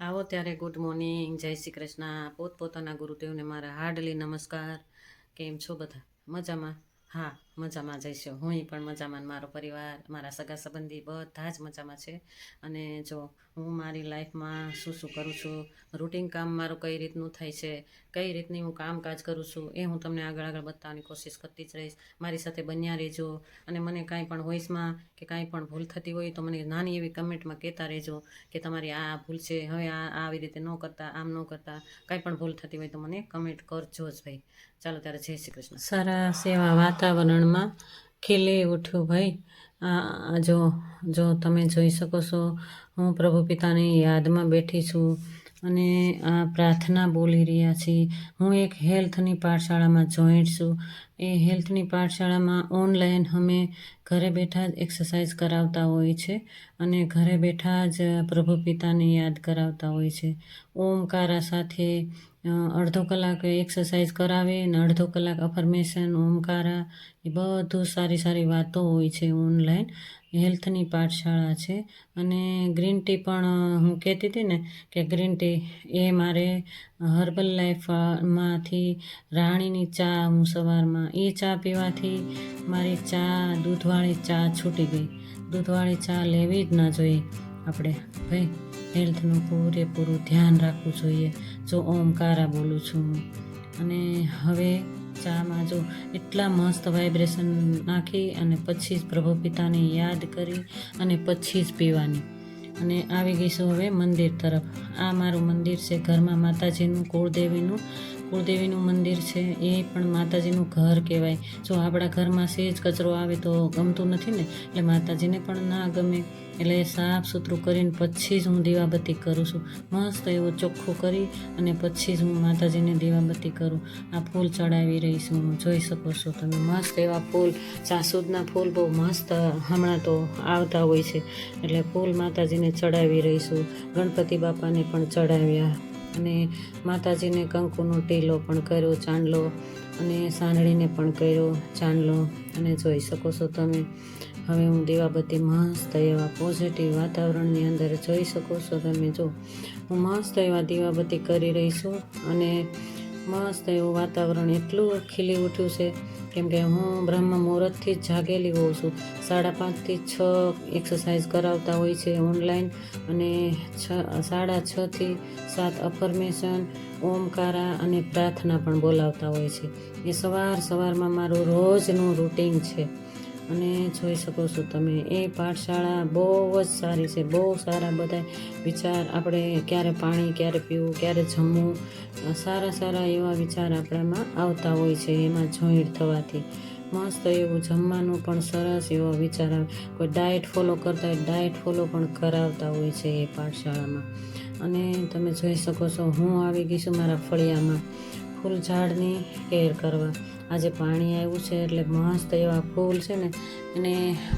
આવો ત્યારે good morning, જય શ્રી કૃષ્ણ. પોતપોતાના ગુરુદેવને મારા હાર્ડલી નમસ્કાર. કેમ છો બધા? મજામાં? હા, મજામાં જઈશું. હું પણ મજામાં, મારો પરિવાર, મારા સગા સંબંધી બધા જ મજામાં છે. અને જો હું મારી લાઈફમાં શું શું કરું છું, રૂટિન કામ મારું કઈ રીતનું થાય છે, કઈ રીતની હું કામકાજ કરું છું, એ હું તમને આગળ બતાવવાની કોશિશ કરતી જ રહીશ. મારી સાથે બન્યા રહેજો. અને મને કાંઈ પણ વોઇસમાં કે કાંઈ પણ ભૂલ થતી હોય તો મને નાની એવી કમેન્ટમાં કહેતા રહેજો કે તમારી આ ભૂલ છે, હવે આવી રીતે ન કરતા, આમ ન કરતા. કાંઈ પણ ભૂલ થતી હોય તો મને કમેન્ટ કરજો જ ભાઈ. ચાલો ત્યારે જય શ્રી કૃષ્ણ. સારા સેવા વાતાવરણમાં ખીલી ઉઠ્યું ભાઈ. જો તમે જોઈ શકો છો, હું પ્રભુ પિતાની યાદમાં બેઠી છું અને આ પ્રાર્થના બોલી રહ્યા છીએ. હું એક હેલ્થની પાઠશાળામાં જોઈન્ટ છું. એ હેલ્થની પાઠશાળામાં ઓનલાઈન અમે ઘરે બેઠા જ એક્સરસાઇઝ કરાવતા હોય છે અને ઘરે બેઠા જ પ્રભુ પિતાને યાદ કરાવતા હોય છે. ઓમકારા સાથે અડધો કલાક એક્સરસાઇઝ કરાવે અને અડધો કલાક અફર્મેશન, ઓમકારા, એ બધું સારી સારી વાતો હોય છે. ઓનલાઈન હેલ્થની પાઠશાળા છે. અને ગ્રીન ટી પણ હું કહેતી હતી ને કે ગ્રીન ટી એ મારે હર્બલ લાઈફમાંથી રાણીની ચા હું સવારમાં એ ચા પીવાથી મારી ચા દૂધવાળી ચા છૂટી ગઈ. દૂધવાળી ચા લેવી જ ના જોઈએ આપણે ભાઈ. હેલ્થનું પૂરેપૂરું ધ્યાન રાખવું જોઈએ. જો ઓમકારા બોલું છું અને હવે ચામાં જો એટલા મસ્ત વાઇબ્રેશન નાખી અને પછી જ પ્રભુ પિતાને યાદ કરી અને પછી જ પીવાની. અને આવી ગઈશું હવે મંદિર તરફ. આ મારું મંદિર છે ઘરમાં માતાજીનું, કુળદેવીનું મંદિર છે. એ પણ માતાજીનું ઘર કહેવાય. જો આપણા ઘરમાં સેજ કચરો આવે તો ગમતું નથી ને, એટલે માતાજીને પણ ના ગમે. એટલે સાફ સુથરું કરીને પછી જ હું દીવાબત્તી કરું છું. મસ્ત એવું ચોખ્ખું કરી અને પછી જ હું માતાજીને દીવાબત્તી કરું. આ ફૂલ ચડાવી રહી છું, જોઈ શકો છો તમે. મસ્ત એવા ફૂલ, જાસૂદના ફૂલ બહુ મસ્ત હમણાં તો આવતા હોય છે, એટલે ફૂલ માતાજીને ચડાવી રહીશું. ગણપતિ બાપાને પણ ચડાવ્યા અને માતાજીને કંકુનો ટીલો પણ કર્યો, ચાંદલો, અને સાંદળીને પણ કર્યો ચાંદલો. અને જોઈ શકો છો તમે. હવે હું દીવાબત્તી મસ્ત એવા પોઝિટિવ વાતાવરણની અંદર જોઈ શકો છો તમે. જો હું મસ્ત એવા દીવાબત્તી કરી રહી છું અને મસ્ત એવું વાતાવરણ એટલું ખીલી ઉઠ્યું છે કેમ કે હું બ્રહ્મ મુહૂર્તથી જ જાગેલી હોઉં છું. 5:30 થી 6 એક્સરસાઇઝ કરાવતા હોય છે ઓનલાઈન, અને 6:30 થી 7 અફર્મેશન, ઓમકારા અને પ્રાર્થના પણ બોલાવતા હોય છે. એ સવારમાં મારું રોજનું રૂટિન છે. અને જોઈ શકો છો તમે, એ પાઠશાળા બહુ જ સારી છે. બહુ સારા બધા વિચાર, આપણે ક્યારે પાણી ક્યારે પીવું, ક્યારે જમવું, સારા એવા વિચાર આપણામાં આવતા હોય છે એમાં જોઈન્ટ થવાથી. મસ્ત એવું જમવાનું પણ સરસ એવો વિચાર આવે. કોઈ ડાયટ ફોલો કરતા હોય, ડાયટ ફોલો પણ કરાવતા હોય છે એ પાઠશાળામાં. અને તમે જોઈ શકો છો, હું આવી ગઈ છું મારા ફળિયામાં ફૂલ ઝાડની કેર કરવા. આજે પાણી આવ્યું છે એટલે મસ્ત એવા ફૂલ છે ને, એને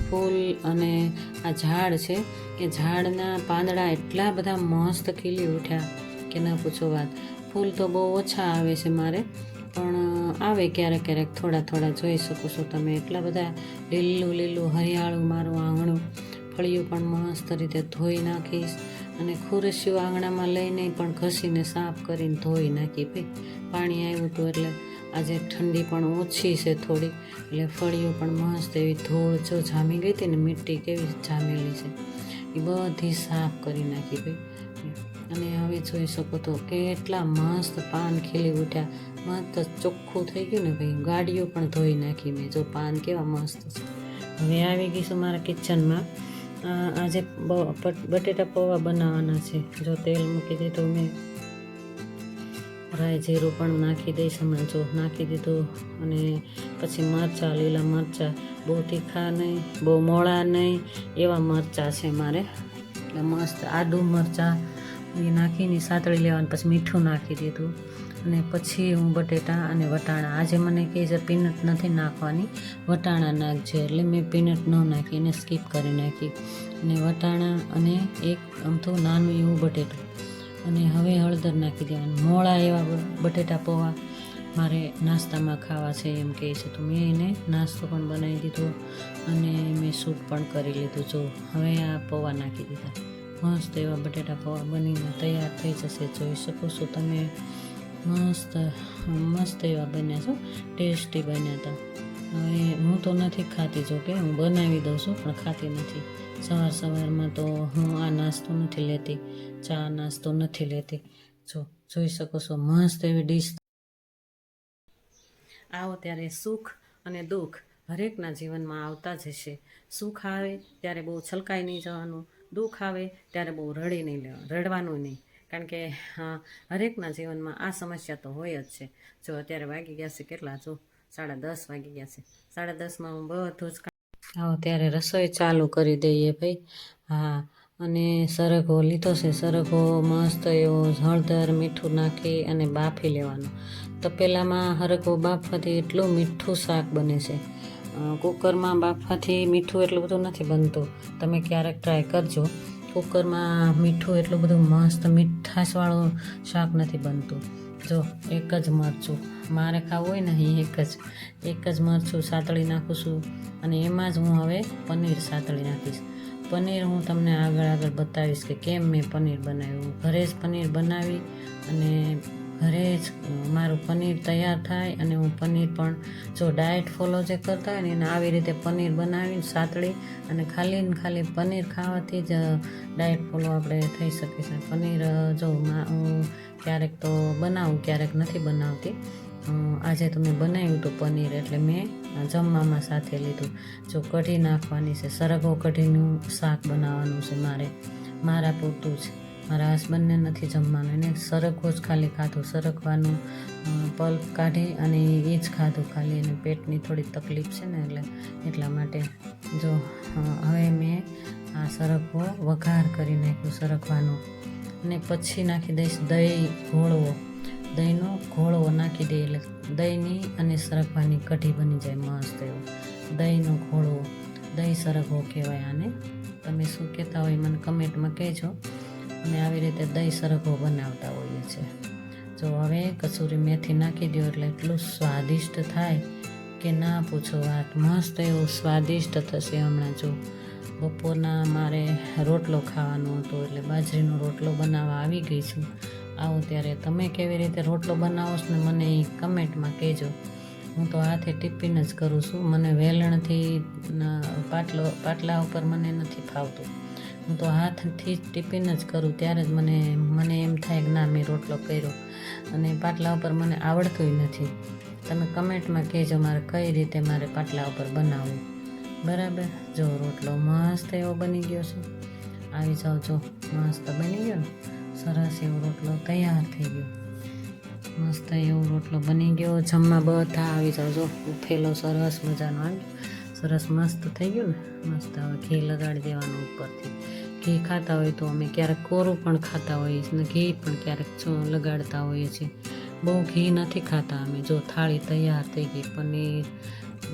ફૂલ અને આ ઝાડ છે કે ઝાડના પાંદડા એટલા બધા મસ્ત ખીલી ઉઠ્યા કે ના પૂછો વાત. ફૂલ તો બહુ ઓછા આવે છે મારે, પણ આવે ક્યારેક થોડા જોઈ શકો છો તમે. એટલા બધા લીલું હરિયાળું મારું આંગણું. ફળિયું પણ મસ્ત રીતે ધોઈ નાખીશ અને ખુરશીઓ આંગણામાં લઈને પણ ઘસીને સાફ કરીને ધોઈ નાખી ભાઈ. પાણી આવ્યું હતું એટલે આજે ઠંડી પણ ઓછી છે થોડી, એટલે ફળિયું પણ મસ્ત એવી ધૂળ જો જામી ગઈ હતી ને, મીઠી કેવી જામેલી છે, એ બધી સાફ કરી નાખી ભાઈ. અને હવે જોઈ શકો તો કેટલા મસ્ત પાન ખીલી ઉઠ્યા. મસ્ત ચોખ્ખું થઈ ગયું ને ભાઈ. ગાડીઓ પણ ધોઈ નાખી મેં. જો પાન કેવા મસ્ત છે. હવે આવી ગઈ છું મારા કિચનમાં. આજે બટેટા પૌવા બનાવવાના છે. જો તેલ મૂકી દીધું મેં, રાઈ જીરું પણ નાખી દઈશ હમણાં. જો નાખી દીધું. અને પછી મરચાં, લીલા મરચાં, બહુ તીખા નહીં, બહુ મોળા નહીં, એવા મરચાં છે મારે. એટલે મસ્ત આદુ મરચાં એ નાખીને સાતળી લેવાનું. પછી મીઠું નાખી દીધું અને પછી હું બટેટા અને વટાણા, આજે મને કહે છે પીનટ નથી નાખવાની, વટાણા નાખજે, એટલે મેં પીનટ ન નાખી, એને સ્કીપ કરી નાખી. અને વટાણા અને એક અમથું નાનું એવું બટેટું, અને હવે હળદર નાખી દેવાનું. મોળા એવા બટેટા પૌવા મારે નાસ્તામાં ખાવા છે એમ કહે છે, તો મેં એને નાસ્તો પણ બનાવી દીધો અને મેં સૂપ પણ કરી લીધું. જો હવે આ પૌવા નાખી દીધા. મસ્ત એવા બટેટા પૌવા બનીને તૈયાર થઈ જશે. જોઈ શકો છો તમે, મસ્ત મસ્ત એવા બન્યા છો, ટેસ્ટી બન્યા હતા. હવે હું તો નથી ખાતી, જો કે હું બનાવી દઉં છું પણ ખાતી નથી. સવારમાં તો હું આ નાસ્તો નથી લેતી, ચા નાસ્તો નથી લેતી. જોઈ શકો છો, મસ્ત એવી ડીશ. આવો ત્યારે સુખ અને દુઃખ હરેકના જીવનમાં આવતા જ હશે. સુખ આવે ત્યારે બહુ છલકાઈ નહીં જવાનું, દુઃખ આવે ત્યારે બહુ રડી નહીં લેવાનું, રડવાનું નહીં. કારણ કે હરેકના જીવનમાં આ સમસ્યા તો હોય જ છે. જો અત્યારે વાગી ગયા છે કેટલા, જો 10:30 વાગી ગયા છે. 10:30માં હું બધું જ આવો ત્યારે રસોઈ ચાલુ કરી દઈએ ભાઈ. હા, અને સરગવો લીધો છે. સરગવો મસ્ત એવો હળદર મીઠું નાખી અને બાફી લેવાનો. તપેલામાં સરગવો બાફવાથી એટલું મીઠું શાક બને છે. કુકરમાં બાફવાથી મીઠું એટલું બધું નથી બનતું. તમે ક્યારેક ટ્રાય કરજો. કુકરમાં મીઠું એટલું બધું મસ્ત મીઠાશવાળું શાક નથી બનતું. જો એક જ મરચું મારે ખાવું હોય ને, એક જ મરચું સાતળી નાખું છું. અને એમાં જ હું હવે પનીર સાતળી નાખીશ. પનીર હું તમને આગળ બતાવીશ કે કેમ મેં પનીર બનાવ્યું. ઘરે જ પનીર બનાવી અને ઘરે જ મારું પનીર તૈયાર થાય. અને હું પનીર પણ જો ડાયટ ફોલો જે કરતા હોય ને એને આવી રીતે પનીર બનાવી સાતળી અને ખાલી પનીર ખાવાથી જ ડાયટ ફોલો આપણે થઈ શકે છે. પનીર જો હું ક્યારેક તો બનાવું, ક્યારેક નથી બનાવતી. આજે તો મેં બનાવ્યું હતું પનીર, એટલે મેં જમવામાં સાથે લીધું. જો કઢી નાખવાની છે, સરગવો કઢીનું શાક બનાવવાનું છે મારા પૂરતું જ. મારા હસબન્ડને નથી જમવાનું, એને સરગવો જ ખાલી ખાધું. સરગવાનું પલ્પ કાઢી અને એ જ ખાધું ખાલી. એને પેટની થોડી તકલીફ છે ને એટલા માટે. જો હવે મેં આ સરગવો વઘાર કરી નાખ્યું સરગવાનું. અને પછી નાખી દઈશ દહીંનો ઘોળવો નાખી દઈએ, એટલે દહીંની અને સરગવાની કઢી બની જાય મસ્ત એવો. દહીંનો ઘોળવો, દહીં સરગવો કહેવાય આને. તમે શું કહેતા હોય મને કમેન્ટમાં કહેજો. અને આવી રીતે દહીં સરગવો બનાવતા હોઈએ છીએ. જો હવે કસૂરી મેથી નાખી દો એટલે એટલું સ્વાદિષ્ટ થાય કે ના પૂછો વાત. મસ્ત એવું સ્વાદિષ્ટ થશે હમણાં. જો બપોરના મારે રોટલો ખાવાનો હતો, એટલે બાજરીનો રોટલો બનાવવા આવી ગઈ છું. આવો ત્યારે તમે કેવી રીતે રોટલો બનાવો છો ને મને એ કમેન્ટમાં કહેજો. હું તો હાથે ટિફિન જ કરું છું. મને વેલણથી પાટલા ઉપર મને નથી ફાવતું. હું તો હાથથી જ ટિફિન જ કરું. ત્યારે જ મને એમ થાય કે ના મેં રોટલો કર્યો. અને પાટલા ઉપર મને આવડતું નથી. તમે કમેન્ટમાં કહેજો મારે કઈ રીતે મારે પાટલા ઉપર બનાવવું. બરાબર. જો રોટલો મસ્ત એવો બની ગયો છે. આવી જાઓ, જો મસ્ત બની ગયો ને, સરસ એવો રોટલો તૈયાર થઈ ગયો. મસ્ત એવો રોટલો બની ગયો. જમવા બધા આવી જાઓ. જો ઉફેલો સરસ મજાનો આવી, સરસ મસ્ત થઈ ગયું ને. મસ્ત. હવે ઘી લગાડી દેવાનું ઉપરથી. ઘી ખાતા હોય તો અમે ક્યારેક કોરું પણ ખાતા હોઈએ છીએ, ઘી પણ ક્યારેક લગાડતા હોઈએ છીએ. બહુ ઘી નથી ખાતા અમે. જો થાળી તૈયાર થઈ ગઈ, પનીર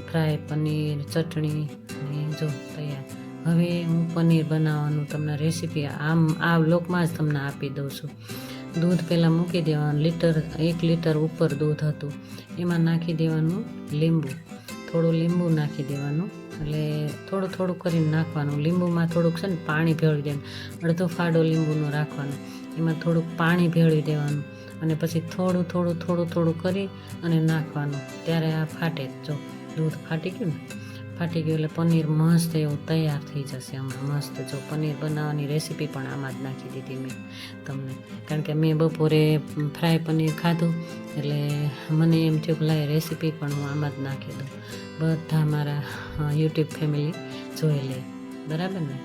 ફ્રાય, પનીર ચટણી અને જો તૈયાર. હવે હું પનીર બનાવવાનું તમને રેસીપી આ વ્લોગમાં જ તમને આપી દઉં છું. દૂધ પહેલાં મૂકી દેવાનું. 1 લીટર ઉપર દૂધ હતું. એમાં નાખી દેવાનું લીંબુ. થોડું લીંબુ નાખી દેવાનું. એટલે થોડું કરીને નાખવાનું. લીંબુમાં થોડુંક છે ને પાણી ભેળવી દેવાનું. અડધો ફાડો લીંબુનો રાખવાનો. એમાં થોડુંક પાણી ભેળવી દેવાનું. અને પછી થોડું કરી અને નાખવાનું. ત્યારે આ ફાટે. જો દૂધ ફાટી ગયું ને, ફાટી ગયું એટલે પનીર મસ્ત એવું તૈયાર થઈ જશે હમણાં. મસ્ત. જો પનીર બનાવવાની રેસીપી પણ આમાં જ નાખી દીધી મેં તમને. કારણ કે મેં બપોરે ફ્રાય પનીર ખાધું, એટલે મને એમ થયું કે લાય રેસીપી પણ હું આમાં જ નાખી દઉં. બધા મારા યુટ્યુબ ફેમિલી જોઈ લે. બરાબર ને?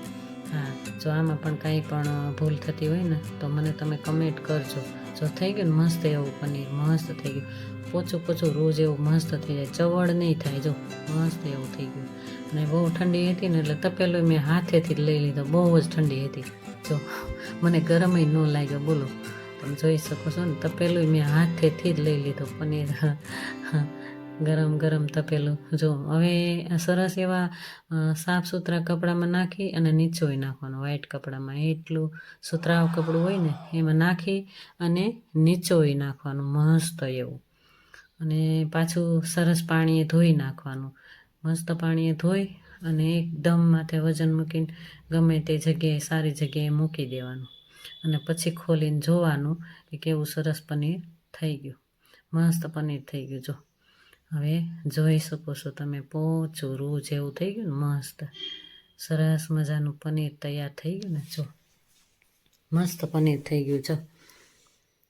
હા. જો આમાં પણ કાંઈ પણ ભૂલ થતી હોય ને તો મને તમે કમેન્ટ કરજો. જો થઈ ગયું ને મસ્ત એવું પનીર, મસ્ત થઈ ગયું. પોચું રોજ એવું મસ્ત થઈ જાય, ચવડ નહીં થાય. જો મસ્ત એવું થઈ ગયું. અને બહુ ઠંડી હતી ને એટલે તપેલું મેં હાથેથી જ લઈ લીધો. બહુ જ ઠંડી હતી. જો મને ગરમય ન લાગ્યો. બોલો, તમે જોઈ શકો છો ને, તપેલું મેં હાથેથી જ લઈ લીધો. પનીર ગરમ તપેલું. જો હવે સરસ એવા સાફ સુથરા કપડામાં નાખી અને નીચોઈ નાખવાનું. વ્હાઈટ કપડામાં, એટલું સુતરાવ કપડું હોય ને એમાં નાખી અને નીચોઈ નાખવાનું મસ્ત એવું. અને પાછું સરસ પાણીએ ધોઈ નાખવાનું. મસ્ત પાણીએ ધોઈ અને એકદમ માથે વજન મૂકીને ગમે તે જગ્યાએ સારી જગ્યાએ મૂકી દેવાનું અને પછી ખોલીને જોવાનું કે કેવું સરસ પનીર થઈ ગયું. મસ્ત પનીર થઈ ગયું. જો હવે જોઈ શકો છો તમે, પોચું રૂ જેવું થઈ ગયું ને, મસ્ત સરસ મજાનું પનીર તૈયાર થઈ ગયું ને. જો મસ્ત પનીર થઈ ગયું. જો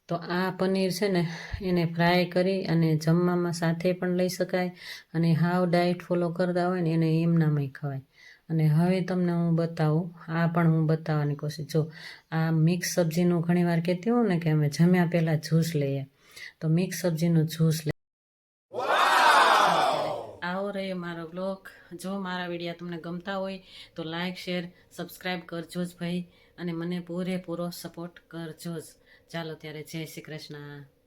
તો આ પનીર છે ને એને ફ્રાય કરી અને જમવામાં સાથે પણ લઈ શકાય અને હાવ ડાયટ ફોલો કરતા હોય ને એને એમનામાંય ખવાય. અને હવે તમને હું બતાવું, આ પણ હું બતાવવાની કોશિશ. જો આ મિક્સ સબ્જીનું ઘણીવાર કહેતી હોઉં ને કે અમે જમ્યા પહેલાં જ્યુસ લઈએ, તો મિક્સ સબ્જીનું જ્યુસ લઈએ. આવો રહ્યો મારો બ્લોગ. જો મારા વિડીયો તમને ગમતા હોય તો લાઈક, શેર, સબસ્ક્રાઈબ કરજો જ ભાઈ, અને મને પૂરેપૂરો સપોર્ટ કરજો જ. ચાલો ત્યારે, જય શ્રી કૃષ્ણ.